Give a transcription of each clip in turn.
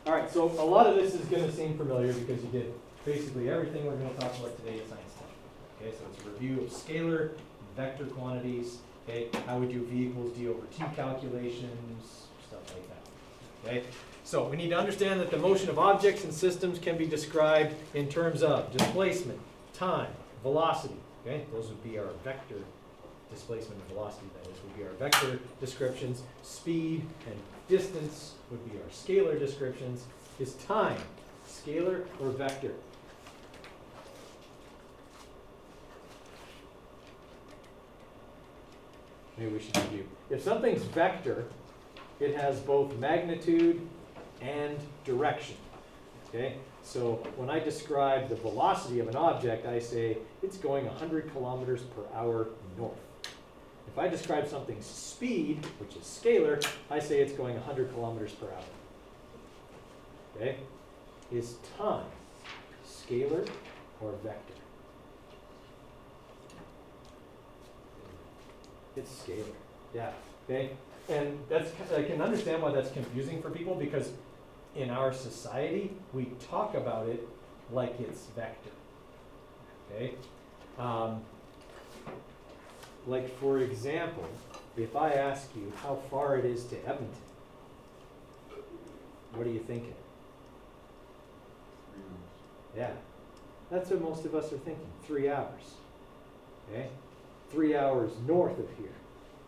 All right, so a lot of this is going to seem familiar because you did basically everything we're going to talk about today at Science 10. Okay, so it's a review of scalar, vector quantities, okay, how we do v equals d over t calculations, stuff like that. Okay, so we need to understand that the motion of objects and systems can be described in terms of displacement, time, velocity. Okay, those would be our vector displacement and velocity, that is, would be our vector descriptions. Speed and distance would be our scalar descriptions. Is time scalar or vector? Maybe we should review. If something's vector, it has both magnitude and direction. Okay? So when I describe the velocity of an object, I say it's going 100 kilometers per hour north. If I describe something's speed, which is scalar, I say it's going 100 kilometers per hour. Okay? Is time scalar or vector? It's scalar. Yeah. Okay? And that's, I can understand why that's confusing for people, because in our society, we talk about it like it's vector. Okay? Like, for example, if I ask you how far it is to Edmonton, what are you thinking? 3 hours. Yeah, that's what most of us are thinking, 3 hours. Okay? 3 hours north of here,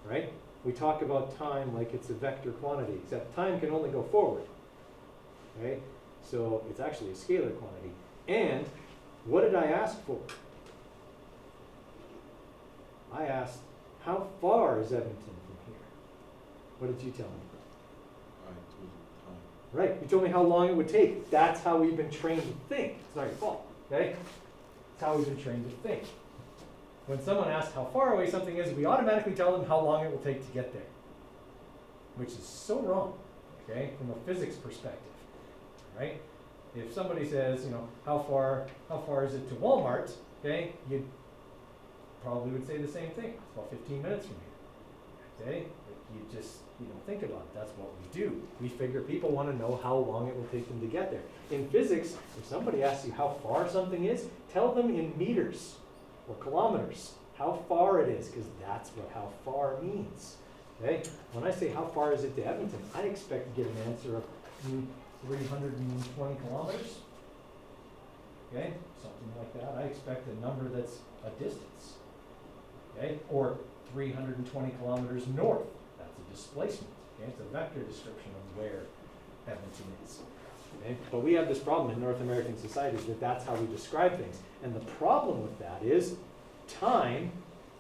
right? We talk about time like it's a vector quantity, except time can only go forward. Okay? So it's actually a scalar quantity. And what did I ask for? I asked, how far is Edmonton from here? What did you tell me? I told you time. Right, you told me how long it would take. That's how we've been trained to think. It's not your fault, okay? It's how we've been trained to think. When someone asks how far away something is, we automatically tell them how long it will take to get there, which is so wrong, okay, from a physics perspective, right? If somebody says, you know, how far is it to Walmart, okay, you probably would say the same thing. It's about 15 minutes from here, okay? But you don't think about it. That's what we do. We figure people want to know how long it will take them to get there. In physics, if somebody asks you how far something is, tell them in meters or kilometers how far it is, because that's what how far means. Okay? When I say how far is it to Edmonton, I expect to get an answer of 320 kilometers. Okay? Something like that. I expect a number that's a distance. Okay? Or 320 kilometers north. That's a displacement. Okay? It's a vector description of where Edmonton is. Okay? But we have this problem in North American societies that that's how we describe things. And the problem with that is time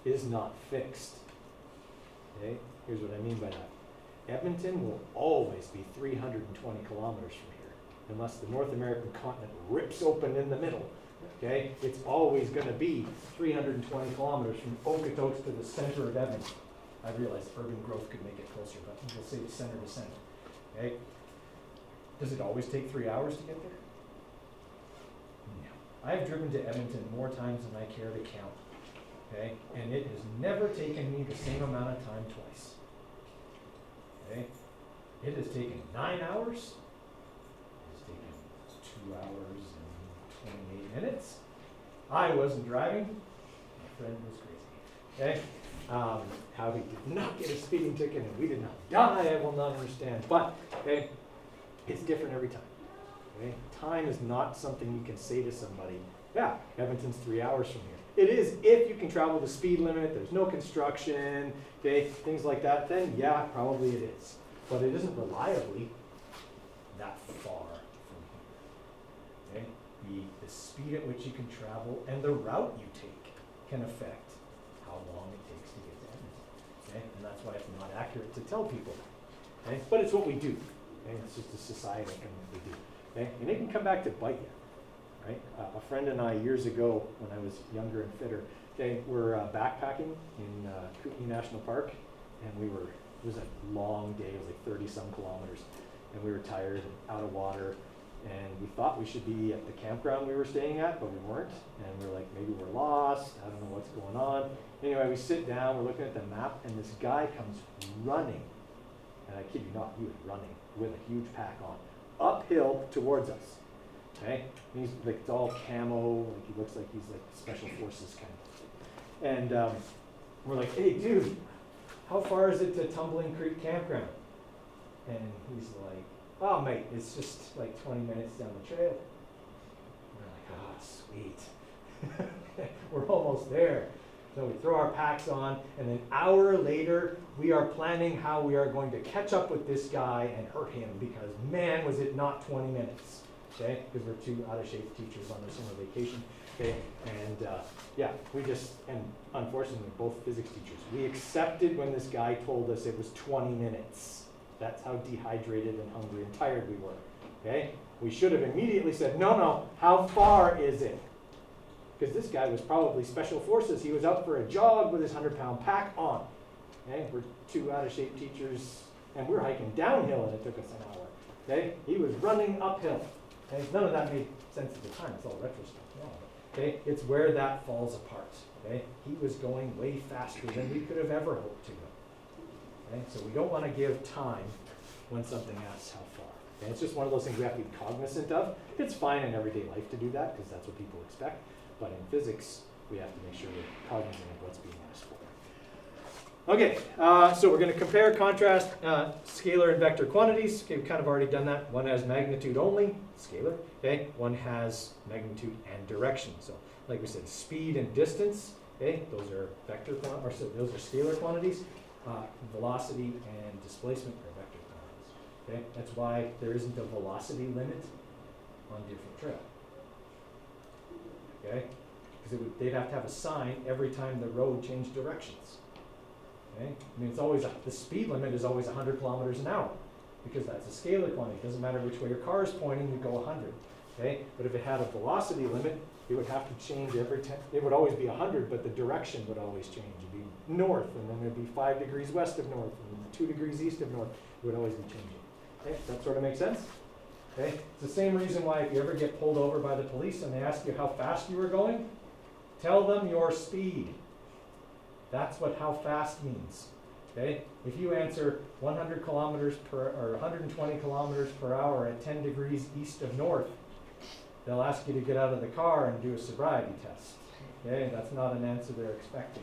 is not fixed. Okay? Here's what I mean by that. Edmonton will always be 320 kilometers from here, unless the North American continent rips open in the middle. Okay? It's always going to be 320 kilometers from Okotoks to the center of Edmonton. I realize urban growth could make it closer, but we'll say center to center. Okay? Does it always take 3 hours to get there? No. I have driven to Edmonton more times than I care to count. Okay? And it has never taken me the same amount of time twice. Okay? It has taken 9 hours. It has taken 2 hours and 28 minutes. I wasn't driving. My friend was crazy. Okay? How he did not get a speeding ticket and we did not die, I will not understand. But, okay, it's different every time. Okay? Time is not something you can say to somebody, yeah, Edmonton's 3 hours from here. It is if you can travel the speed limit, there's no construction, okay, things like that, then yeah, probably it is. But it isn't reliably that far from here. Okay? The speed at which you can travel and the route you take can affect how long it takes to get to Edmonton. Okay? And that's why it's not accurate to tell people that. Okay? But it's what we do. Okay? It's just a society thing that we do. Okay? And it can come back to bite you. Right? A friend and I, years ago, when I was younger and fitter, okay, were backpacking in Kootenai National Park, and it was a long day, it was like 30-some kilometers, and we were tired and out of water, and we thought we should be at the campground we were staying at, but we weren't, and we were like, maybe we're lost, I don't know what's going on. Anyway, we sit down, we're looking at the map, and this guy comes running, and I kid you not, he was running with a huge pack on, uphill towards us. Okay? He's like, it's all camo, like he looks like he's like special forces kind of. And we're like, hey dude, how far is it to Tumbling Creek Campground? And he's like, oh mate, it's just like 20 minutes down the trail. We're like, oh sweet. We're almost there. So we throw our packs on, and an hour later, we are planning how we are going to catch up with this guy and hurt him, because man, was it not 20 minutes, okay? Because we're two out-of-shape teachers on our summer vacation, okay? And yeah, and unfortunately, both physics teachers, we accepted when this guy told us it was 20 minutes. That's how dehydrated and hungry and tired we were, okay? We should have immediately said, no, how far is it? Because this guy was probably special forces. He was out for a jog with his 100-pound pack on. Okay? We're two out-of-shape teachers, and we're hiking downhill, and it took us an hour. Okay? He was running uphill. Okay? None of that made sense at the time. It's all retrospect now. Okay? It's where that falls apart. Okay? He was going way faster than we could have ever hoped to go. Okay? So we don't want to give time when something asks how far. Okay? It's just one of those things we have to be cognizant of. It's fine in everyday life to do that, because that's what people expect. But in physics, we have to make sure we're cognizant of what's being asked for. Okay, so we're going to compare, contrast scalar and vector quantities. Okay, we've kind of already done that. One has magnitude only, scalar. Okay, one has magnitude and direction. So, like we said, speed and distance. Okay, those are those are scalar quantities. Velocity and displacement are vector quantities. Okay, that's why there isn't a velocity limit on different trail. Okay, because they'd have to have a sign every time the road changed directions. Okay, I mean, it's always the speed limit is always 100 kilometers an hour, because that's a scalar quantity. It doesn't matter which way your car is pointing, you go 100. Okay, but if it had a velocity limit, it would have to change every time. It would always be 100, but the direction would always change. It'd be north, and then it'd be 5 degrees west of north, and 2 degrees east of north. It would always be changing. Okay, that sort of makes sense. Okay? It's the same reason why if you ever get pulled over by the police and they ask you how fast you were going, tell them your speed. That's what how fast means. Okay? If you answer 100 kilometers or 120 kilometers per hour at 10 degrees east of north, they'll ask you to get out of the car and do a sobriety test. Okay? That's not an answer they're expecting.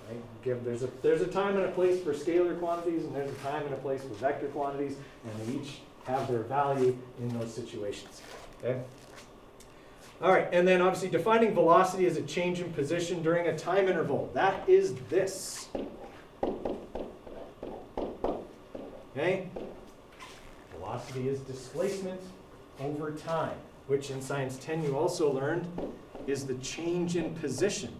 Right? There's a time and a place for scalar quantities, and there's a time and a place for vector quantities, and they each have their value in those situations. Okay? All right, and then obviously defining velocity as a change in position during a time interval. That is this. Okay? Velocity is displacement over time, which in Science 10 you also learned is the change in position.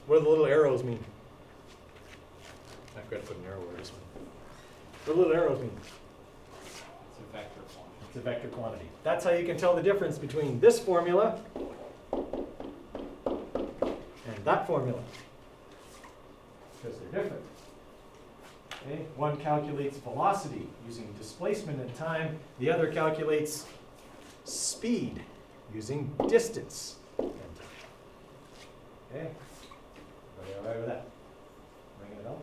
What do the little arrows mean? I've got to put an arrow where this one. What do the little arrows mean? It's a vector quantity. It's a vector quantity. That's how you can tell the difference between this formula and that formula, because they're different. Okay? One calculates velocity using displacement and time. The other calculates speed using distance and time. Okay? Are you all right with that? Ringing it up?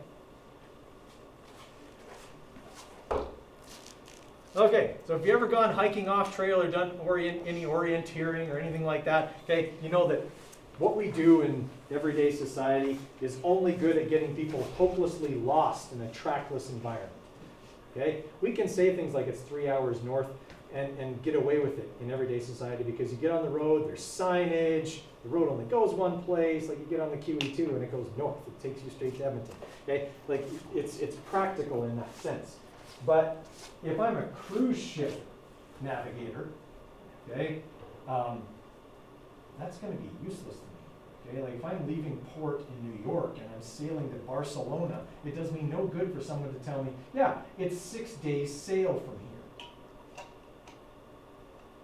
Okay, so if you've ever gone hiking off trail or done any orienteering or anything like that, okay, you know that what we do in everyday society is only good at getting people hopelessly lost in a trackless environment. Okay? We can say things like it's 3 hours north and get away with it in everyday society because you get on the road, there's signage, the road only goes one place, like you get on the QE2 and it goes north, it takes you straight to Edmonton. Okay? Like it's practical in that sense. But if I'm a cruise ship navigator, okay, that's going to be useless to me. Okay? Like if I'm leaving port in New York and I'm sailing to Barcelona, it does me no good for someone to tell me, yeah, it's 6 days sail from here.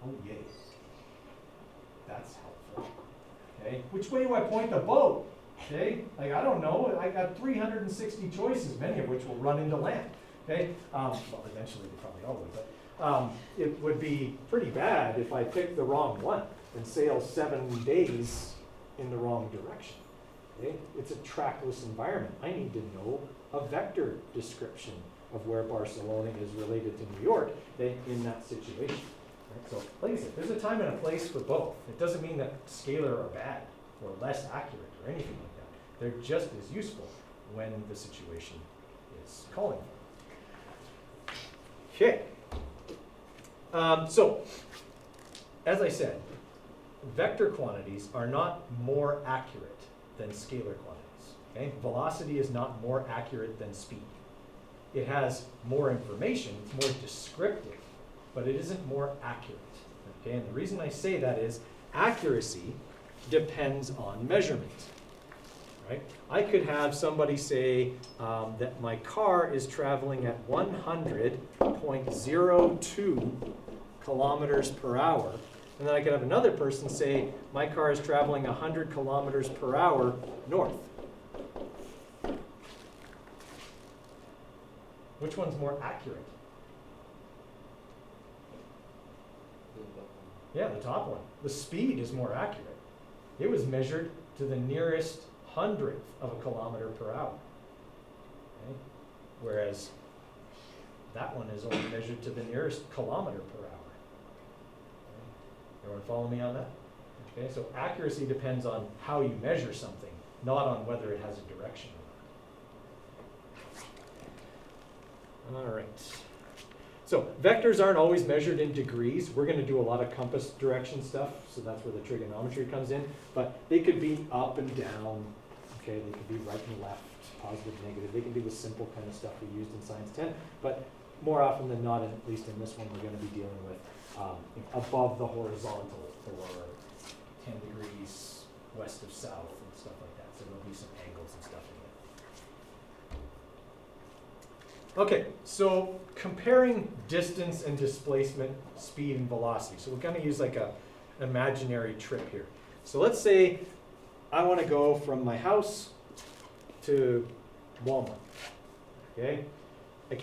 Oh, yay. That's helpful. Okay? Which way do I point the boat? Okay? Like, I don't know. I got 360 choices, many of which will run into land. Okay? Well, eventually they probably all would, but it would be pretty bad if I picked the wrong one and sail 7 days in the wrong direction. Okay? It's a trackless environment. I need to know a vector description of where Barcelona is related to New York in that situation. Right? So, like I said, there's a time and a place for both. It doesn't mean that scalar are bad or less accurate or anything like that. They're just as useful when the situation is calling for it. Okay. So, as I said, vector quantities are not more accurate than scalar quantities. Okay? Velocity is not more accurate than speed. It has more information, it's more descriptive, but it isn't more accurate. Okay? And the reason I say that is accuracy depends on measurement. Right? I could have somebody say that my car is traveling at 100.02 kilometers per hour, and then I could have another person say my car is traveling 100 kilometers per hour north. Which one's more accurate? Yeah, the top one. The speed is more accurate. It was measured to the nearest hundredth of a kilometer per hour. Okay? Whereas that one is only measured to the nearest kilometer per hour. Okay? Everyone follow me on that? Okay, so accuracy depends on how you measure something, not on whether it has a direction or not. All right. So vectors aren't always measured in degrees. We're going to do a lot of compass direction stuff, so that's where the trigonometry comes in. But they could be up and down. Okay, they could be right and left, positive, negative. They can be the simple kind of stuff we used in Science 10. But more often than not, at least in this one, we're going to be dealing with above the horizontal or 10 degrees west of south and stuff like that. So there'll be some angles and stuff in it. Okay, so comparing distance and displacement, speed and velocity. So we're going to use like an imaginary trip here. So let's say I want to go from my house to Walmart. Okay? I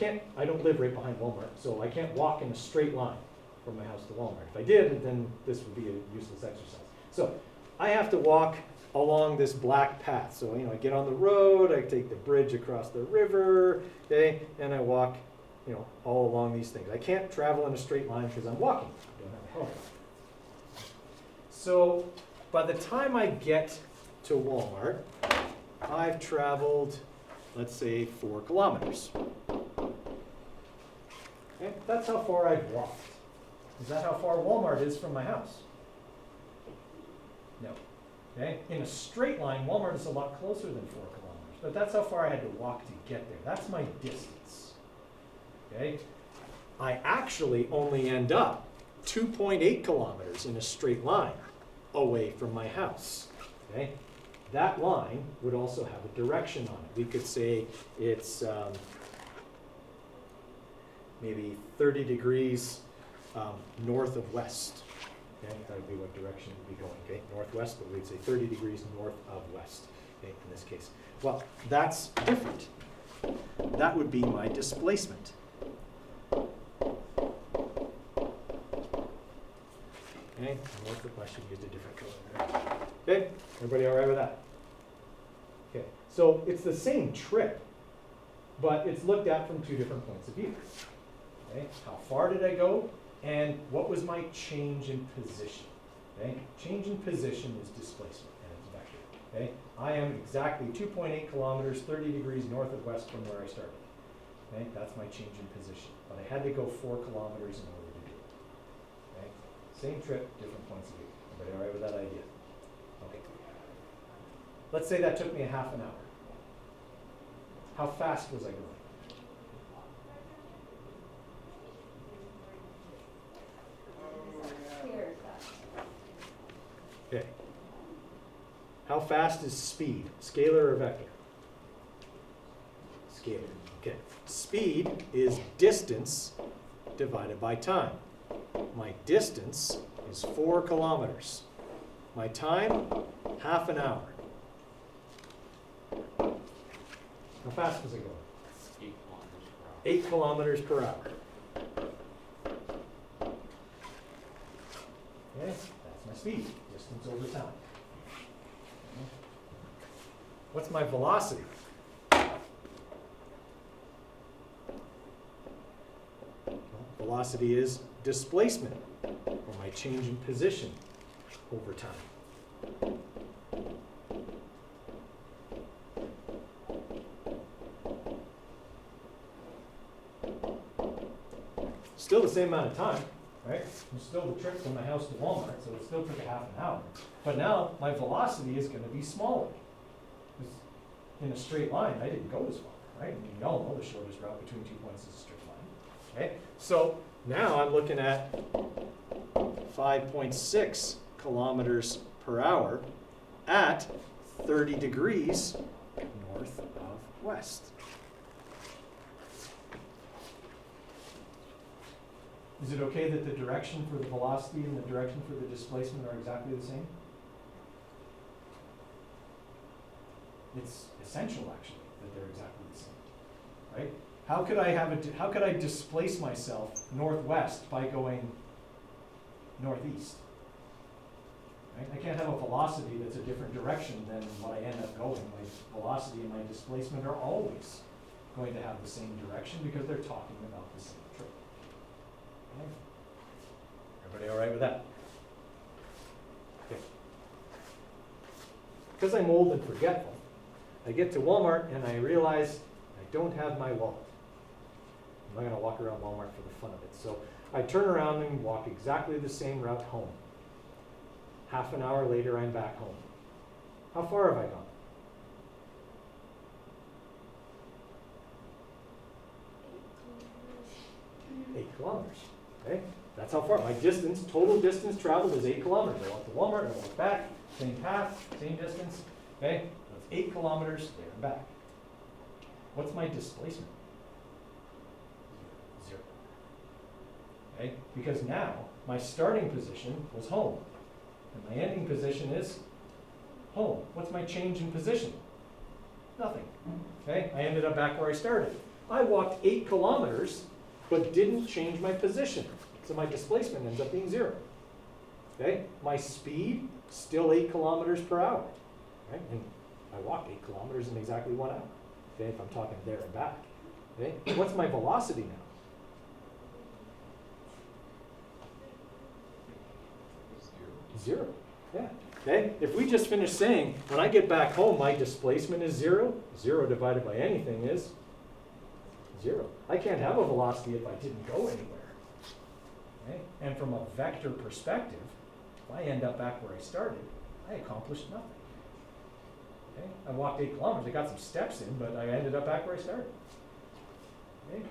don't live right behind Walmart, so I can't walk in a straight line from my house to Walmart. If I did, then this would be a useless exercise. So I have to walk along this black path. So, I get on the road, I take the bridge across the river, okay, and I walk, all along these things. I can't travel in a straight line because I'm walking. I don't have a helmet. So by the time I get to Walmart, I've traveled, let's say, 4 kilometers. Okay, that's how far I've walked. Is that how far Walmart is from my house? No. Okay? In a straight line, Walmart is a lot closer than 4 kilometers, but that's how far I had to walk to get there. That's my distance. Okay? I actually only end up 2.8 kilometers in a straight line away from my house. Okay? That line would also have a direction on it. We could say it's maybe 30 degrees north of west. Okay, that would be what direction it would be going. Okay, northwest, but we'd say 30 degrees north of west. Okay, in this case. Well, that's different. That would be my displacement. Okay, what's the question? Used a different color. Okay, everybody all right with that? Okay, so it's the same trip, but it's looked at from 2 different points of view. Okay, how far did I go? And what was my change in position? Okay? Change in position is displacement, and it's vector. Okay? I am exactly 2.8 kilometers, 30 degrees north of west from where I started. Okay? That's my change in position. But I had to go 4 kilometers in order to do it. Okay? Same trip, different points of view. Everybody all right with that idea? Okay. Let's say that took me a half an hour. How fast was I going? Okay. How fast is speed? Scalar or vector? Scalar. Okay. Speed is distance divided by time. My distance is 4 kilometers. My time, half an hour. How fast was it going? 8 kilometers per hour. 8 kilometers per hour. Okay, that's my speed, distance over time. What's my velocity? Well, velocity is displacement, or my change in position over time. Still the same amount of time, right? It's still the trip from my house to Walmart, so it still took a half an hour. But now my velocity is going to be smaller. 'Cause in a straight line, I didn't go as far, right? I mean, you all know the shortest route between 2 points is a straight line. Okay, so now I'm looking at 5.6 kilometers per hour at 30 degrees north of west. Is it okay that the direction for the velocity and the direction for the displacement are exactly the same? It's essential, actually, that they're exactly the same, right? How could I displace myself northwest by going northeast? Right? I can't have a velocity that's a different direction than what I end up going. My velocity and my displacement are always going to have the same direction because they're talking about the same trip. Okay. Everybody all right with that? Okay. Because I'm old and forgetful, I get to Walmart and I realize I don't have my wallet. I'm not going to walk around Walmart for the fun of it. So I turn around and walk exactly the same route home. Half an hour later, I'm back home. How far have I gone? 8 kilometers. Okay? That's how far. My distance, total distance traveled is 8 kilometers. I walk to Walmart, I walk back, same path, same distance. Okay? That's 8 kilometers there and back. What's my displacement? 0. Okay? Because now my starting position was home. And my ending position is home. What's my change in position? Nothing. Okay? I ended up back where I started. I walked 8 kilometers, but didn't change my position. So my displacement ends up being 0. Okay? My speed, still 8 kilometers per hour. Right? And I walked 8 kilometers in exactly 1 hour. Okay? If I'm talking there and back. Okay? What's my velocity now? 0. Yeah. Okay? If we just finish saying, when I get back home, my displacement is 0. 0 divided by anything is 0. I can't have a velocity if I didn't go anywhere. Okay? And from a vector perspective, if I end up back where I started, I accomplished nothing. Okay? I walked 8 kilometers. I got some steps in, but I ended up back where I started. Okay?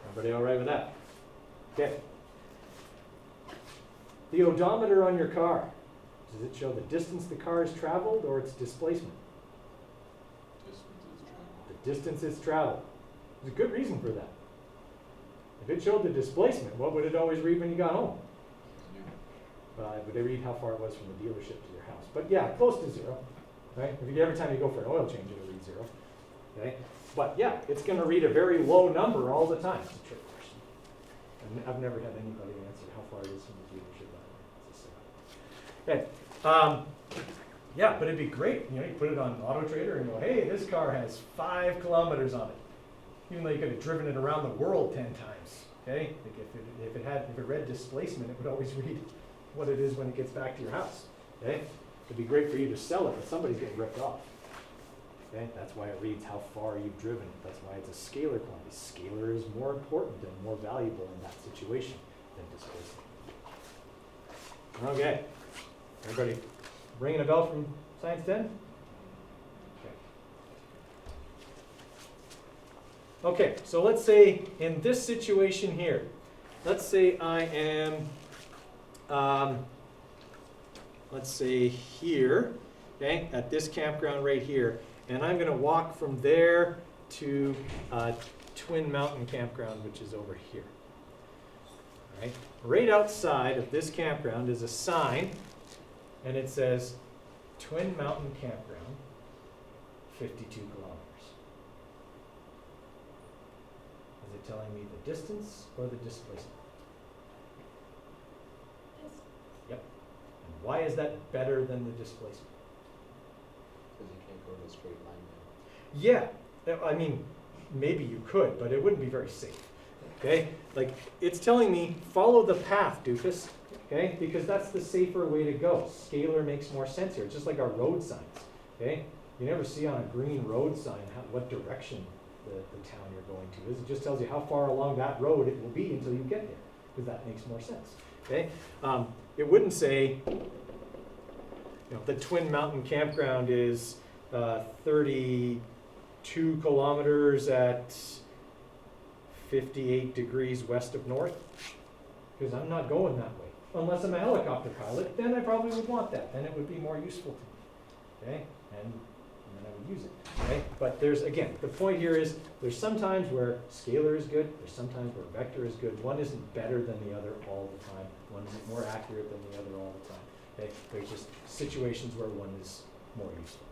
Everybody all right with that? Okay. The odometer on your car, does it show the distance the car has traveled or its displacement? The distance it's traveled. There's a good reason for that. If it showed the displacement, what would it always read when you got home? Would it read how far it was from the dealership to your house? But yeah, close to 0. Right? Every time you go for an oil change, it'll read 0. Okay? But yeah, it's going to read a very low number all the time. It's a trick question. And I've never had anybody answer how far it is from the dealership. Okay. Yeah, but it'd be great. You know, you put it on Auto Trader and go, hey, this car has 5 kilometers on it. Even though you could have driven it around the world 10 times. Okay? Like if it read displacement, it would always read what it is when it gets back to your house. Okay? It'd be great for you to sell it, but somebody's getting ripped off. Okay? That's why it reads how far you've driven. That's why it's a scalar quantity. Scalar is more important and more valuable in that situation than displacement. Okay. Everybody ringing a bell from Science 10? Okay. Okay, so let's say in this situation here, let's say I am, let's say here, okay, at this campground right here, and I'm going to walk from there to Twin Mountain Campground, which is over here. All right. Right outside of this campground is a sign, and it says Twin Mountain Campground, 52 kilometers. Is it telling me the distance or the displacement? Yep. And why is that better than the displacement? Because you can't go to a straight line now. Yeah, I mean, maybe you could, but it wouldn't be very safe. Okay, like it's telling me follow the path, doofus. Okay, because that's the safer way to go. Scalar makes more sense here. It's just like our road signs. Okay, you never see on a green road sign what direction the town you're going to is. It just tells you how far along that road it will be until you get there, because that makes more sense. Okay, it wouldn't say, the Twin Mountain Campground is 32 kilometers at 58 degrees west of north, because I'm not going that way. Unless I'm a helicopter pilot, then I probably would want that. Then it would be more useful to me. Okay, and then I would use it. Okay, but there's, again, the point here is there's sometimes where scalar is good, there's sometimes where vector is good. One isn't better than the other all the time. One isn't more accurate than the other all the time. Okay, there's just situations where one is more useful.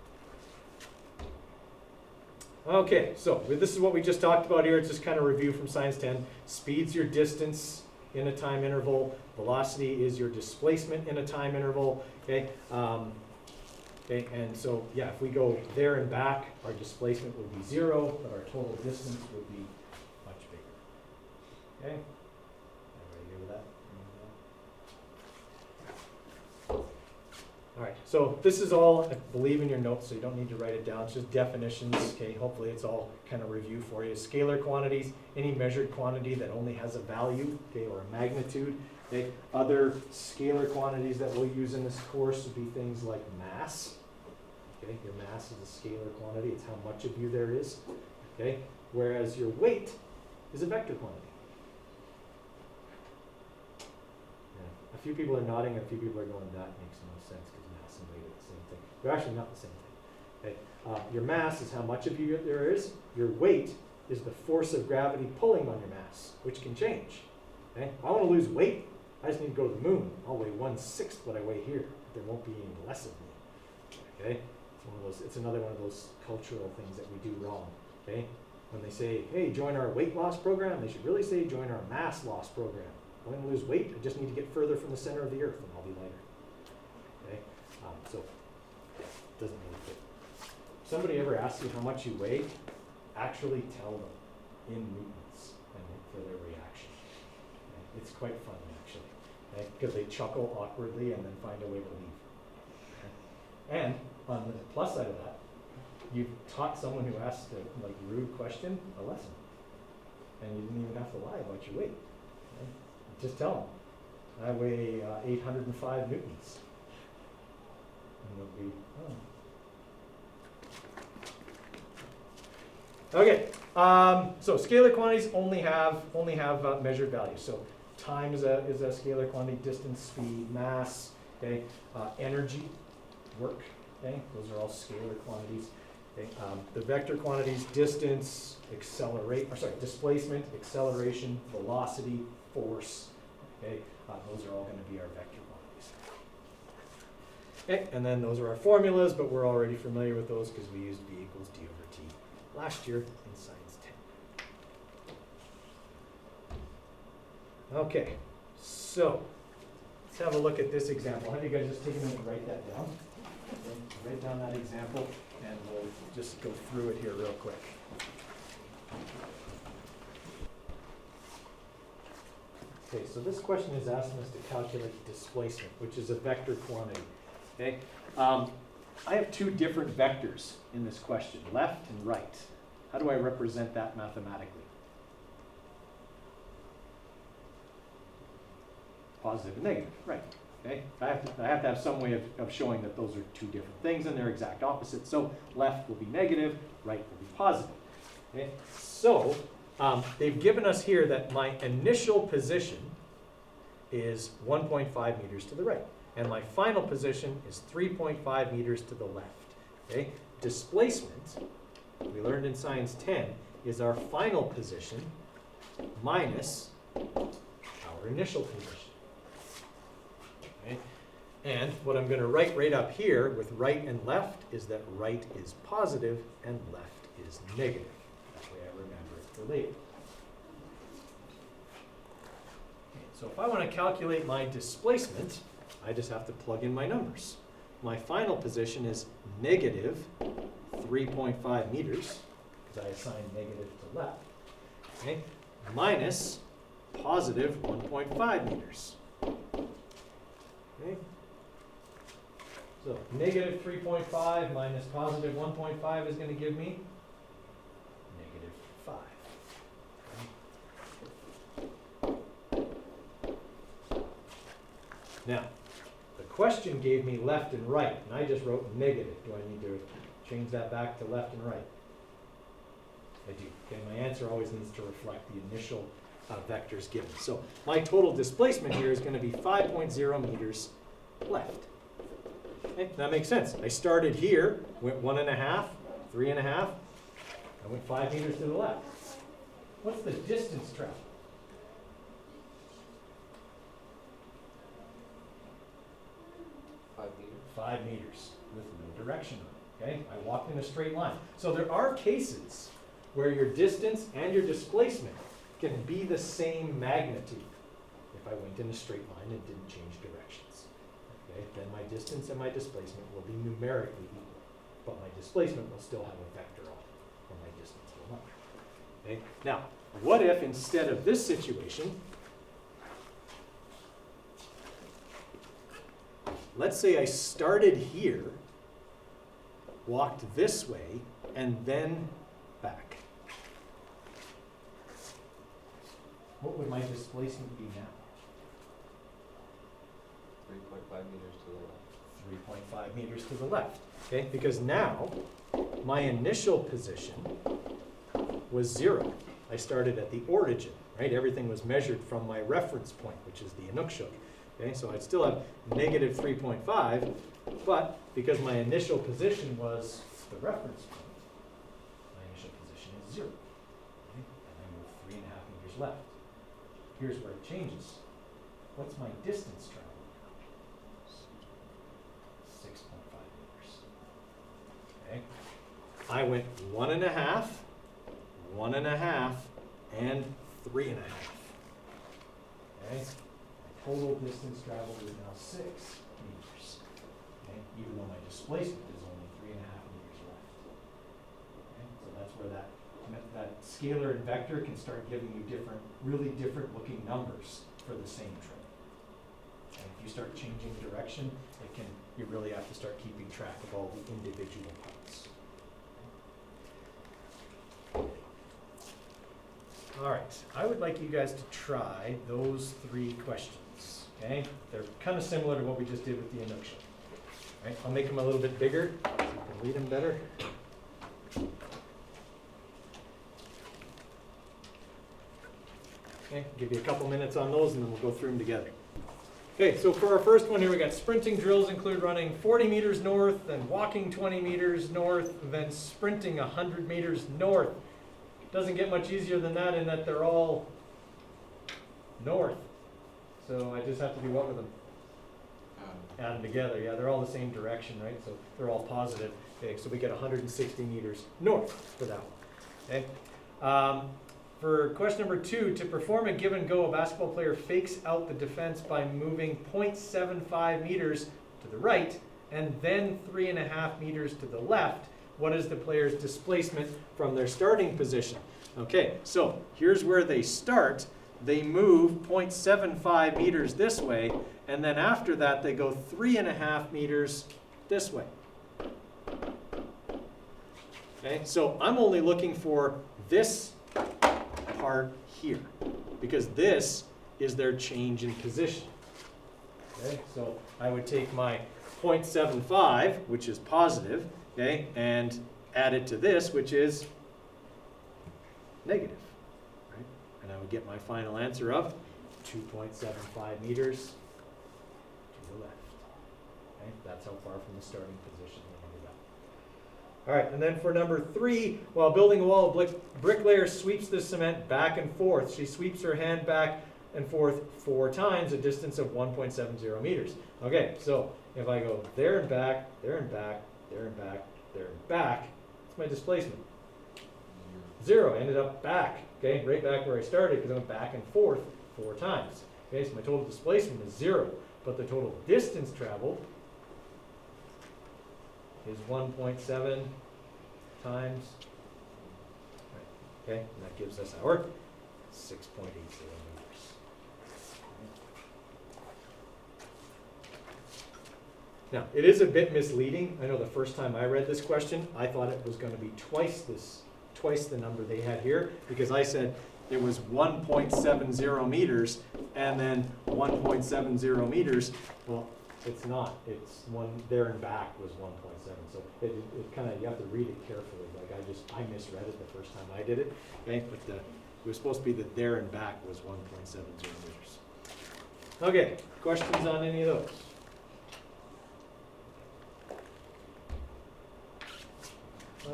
Okay, so this is what we just talked about here. It's just kind of review from Science 10. Speed's your distance in a time interval. Velocity is your displacement in a time interval. Okay, okay, and so yeah, if we go there and back, our displacement would be 0, but our total distance would be much bigger. Okay, everybody good with that? All right, so this is all, I believe, in your notes, so you don't need to write it down. It's just definitions. Okay, hopefully it's all kind of review for you. Scalar quantities, any measured quantity that only has a value, okay, or a magnitude. Okay, other scalar quantities that we'll use in this course would be things like mass. Okay, your mass is a scalar quantity. It's how much of you there is. Okay, whereas your weight is a vector quantity. Yeah. A few people are nodding, a few people are going, that makes no sense because mass and weight are the same thing. They're actually not the same thing. Okay, your mass is how much of you there is. Your weight is the force of gravity pulling on your mass, which can change. Okay, if I want to lose weight, I just need to go to the moon. I'll weigh 1/6 what I weigh here. There won't be any less of me. Okay, it's another one of those cultural things that we do wrong. Okay, when they say, hey, join our weight loss program, they should really say join our mass loss program. I want to lose weight, I just need to get further from the center of the earth and I'll be lighter. Okay, so it doesn't really fit. If somebody ever asks you how much you weigh, actually tell them in newtons and look for their reaction. Okay? It's quite funny actually, because they chuckle awkwardly and then find a way to leave. Okay? And on the plus side of that, you've taught someone who asked a rude question a lesson, and you didn't even have to lie about your weight. Okay? Just tell them, I weigh 805 newtons. And they'll be, oh. Okay, so scalar quantities only have measured values. So time is a scalar quantity, distance, speed, mass, okay, energy, work, okay, those are all scalar quantities. Okay, the vector quantities, distance, displacement, acceleration, velocity, force, okay, those are all going to be our vector quantities. Okay, and then those are our formulas, but we're already familiar with those because we used V equals d over t last year in Science 10. Okay, so let's have a look at this example. Have you guys just take a minute and write that down? Okay, write down that example, and we'll just go through it here real quick. Okay, so this question is asking us to calculate displacement, which is a vector quantity. Okay, I have two different vectors in this question, left and right. How do I represent that mathematically? Positive and negative, right. Okay, I have to have some way of showing that those are two different things and they're exact opposites. So left will be negative, right will be positive. Okay, so they've given us here that my initial position is 1.5 meters to the right, and my final position is 3.5 meters to the left. Okay, displacement, we learned in Science 10, is our final position minus our initial position. Okay, and what I'm going to write right up here with right and left is that right is positive and left is negative. That way I remember it for later. Okay, so if I want to calculate my displacement, I just have to plug in my numbers. my final position is negative 3.5 meters, because I assigned negative to left, okay, minus positive 1.5 meters. Okay. So negative 3.5 minus positive 1.5 is going to give me negative 5. Okay. Now, the question gave me left and right, and I just wrote negative. Do I need to change that back to left and right? I do. Okay, my answer always needs to reflect the initial vectors given. So my total displacement here is going to be 5.0 meters left. Okay, that makes sense. I started here, went 1.5, 3.5, I went 5 meters to the left. What's the distance traveled? 5 meters. 5 meters with no direction on it. Okay, I walked in a straight line. So there are cases where your distance and your displacement can be the same magnitude if I went in a straight line and didn't change directions. Okay, then my distance and my displacement will be numerically equal, but my displacement will still have a vector on it, or my distance will not. Okay, now, what if instead of this situation, let's say I started here, walked this way, and then back. What would my displacement be now? 3.5 meters to the left. 3.5 meters to the left. Okay, because now my initial position was 0. I started at the origin, right? Everything was measured from my reference point, which is the Inukshuk. Okay, so I'd still have negative 3.5, but because my initial position was the reference point, my initial position is 0. Okay? And I move 3.5 meters left. Here's where it changes. What's my distance traveled now? 6.5 meters. Okay. I went 1.5, 1.5, and 3.5. Okay. My total distance traveled is now 6 meters. Okay. Even though my displacement is only 3.5 meters left. Okay. So that's where that scalar and vector can start giving you different, really different looking numbers for the same trip. And if you start changing direction, you really have to start keeping track of all the individual parts. All right, I would like you guys to try those 3 questions, okay? They're kind of similar to what we just did with the Inukshuk. Right? I'll make them a little bit bigger so you can read them better. Okay, give you a couple minutes on those and then we'll go through them together. Okay, so for our first one here, we got sprinting drills include running 40 meters north, then walking 20 meters north, then sprinting 100 meters north. Doesn't get much easier than that in that they're all north. So I just have to do what with them? Add them together. Yeah, they're all the same direction, right? So they're all positive. Okay, so we get 160 meters north for that one. Okay. For question number 2, to perform a give and go, a basketball player fakes out the defense by moving 0.75 meters to the right and then 3.5 meters to the left. What is the player's displacement from their starting position? Okay, so here's where they start. They move 0.75 meters this way, and then after that they go 3.5 meters this way. Okay, so I'm only looking for this part here, because this is their change in position. Okay, so I would take my 0.75, which is positive, okay, and add it to this, which is negative, right? And I would get my final answer of 2.75 meters to the left. Okay, that's how far from the starting position they ended up. All right, and then for number 3, while building a wall, a bricklayer sweeps the cement back and forth. She sweeps her hand back and forth 4 times, a distance of 1.70 meters. Okay, so if I go there and back, there and back, there and back, there and back, what's my displacement? 0. I ended up back, okay, right back where I started because I went back and forth 4 times. Okay, so my total displacement is 0, but the total distance traveled is 1.7 times, okay, and that gives us our 6.80 meters. Now, it is a bit misleading. I know the first time I read this question, I thought it was going to be twice the number they had here, because I said it was 1.70 meters and then 1.70 meters. Well, it's not. It's one there and back was 1.7. So it kind of, you have to read it carefully. Like I misread it the first time I did it. Okay, but it was supposed to be that there and back was 1.70 meters. Okay, questions on any of those?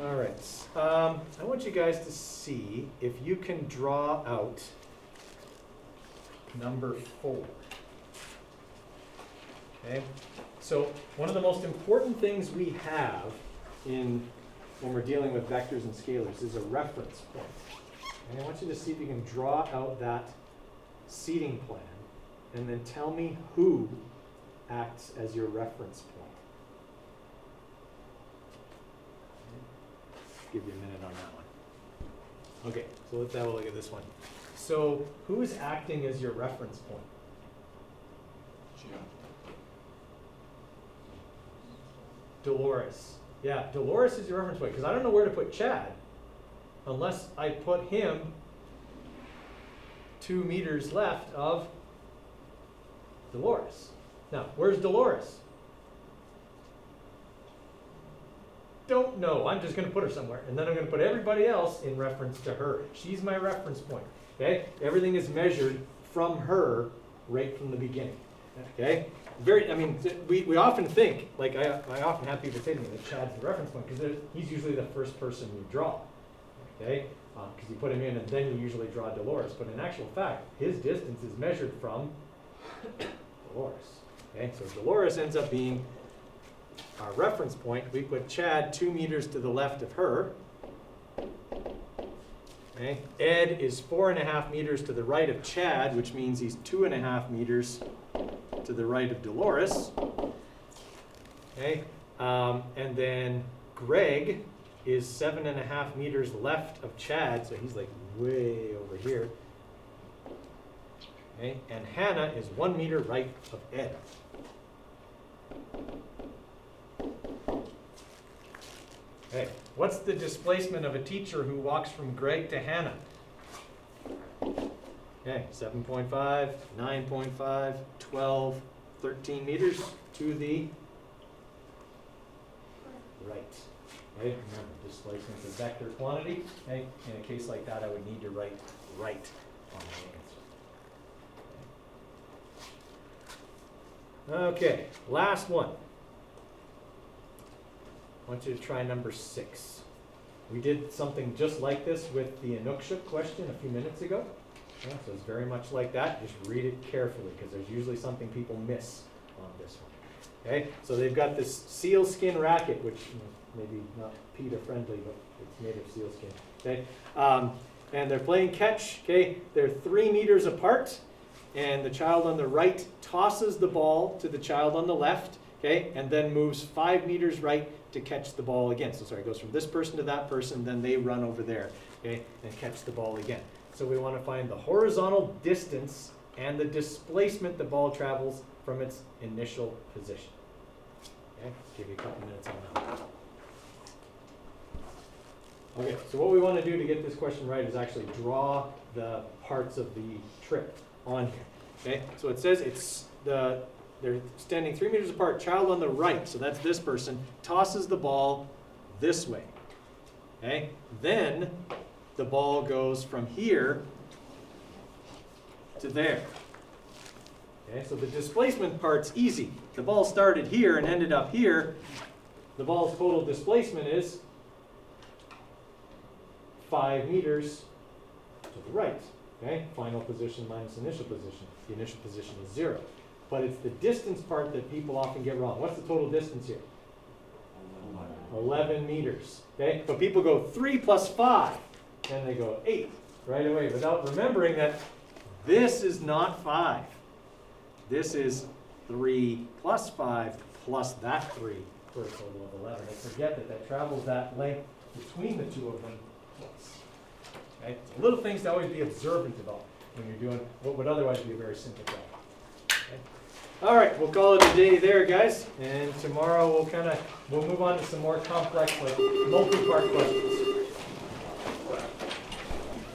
All right. I want you guys to see if you can draw out number 4. Okay. So one of the most important things we have when we're dealing with vectors and scalars is a reference point. And I want you to see if you can draw out that seating plan and then tell me who acts as your reference point. Give you a minute on that one. Okay, so let's have a look at this one. So who is acting as your reference point? Dolores. Yeah, Dolores is your reference point, because I don't know where to put Chad unless I put him 2 meters left of Dolores. Now, where's Dolores? Don't know. I'm just going to put her somewhere, and then I'm going to put everybody else in reference to her. She's my reference point. Okay? Everything is measured from her right from the beginning. Okay? We often think, like I often have people say to me that Chad's the reference point because he's usually the first person you draw. Okay? Because you put him in and then you usually draw Dolores. But in actual fact, his distance is measured from Dolores. Okay? So Dolores ends up being our reference point. We put Chad 2 meters to the left of her. Okay. Ed is 4.5 meters to the right of Chad, which means he's 2.5 meters to the right of Dolores. Okay. And then Greg is 7.5 meters left of Chad, so he's like way over here. Okay. And Hannah is 1 meter right of Ed. Okay, what's the displacement of a teacher who walks from Greg to Hannah? Okay, 7.5, 9.5, 12, 13 meters to the right. Okay, remember, displacement is a vector quantity. Okay, in a case like that, I would need to write right on the answer. Okay, last one. I want you to try number 6. We did something just like this with the Inukshuk question a few minutes ago. Yeah, so it's very much like that. Just read it carefully because there's usually something people miss on this one. Okay, so they've got this sealskin racket, which maybe not PETA friendly, but it's made of sealskin. Okay, and they're playing catch. Okay, they're 3 meters apart, and the child on the right tosses the ball to the child on the left. Okay, and then moves 5 meters right to catch the ball again. So sorry, it goes from this person to that person, then they run over there, okay, and catch the ball again. So we want to find the horizontal distance and the displacement the ball travels from its initial position. Okay, give you a couple minutes on that. Okay, so what we want to do to get this question right is actually draw the parts of the trip on here. Okay, so it says they're standing 3 meters apart, child on the right, so that's this person, tosses the ball this way. Okay? Then the ball goes from here to there. Okay, so the displacement part's easy. The ball started here and ended up here. The ball's total displacement is 5 meters to the right. Okay? Final position minus initial position. The initial position is 0. But it's the distance part that people often get wrong. What's the total distance here? 11 meters. Okay? But people go 3 plus 5, and they go 8 right away without remembering that this is not 5. This is 3 plus 5 plus that 3 for a total of 11. And forget that that travels that length between the two of them twice. Okay? So little things to always be observant about when you're doing what would otherwise be a very simple job. Okay? All right, we'll call it a day there, guys. And tomorrow we'll move on to some more complex, like multi-part questions.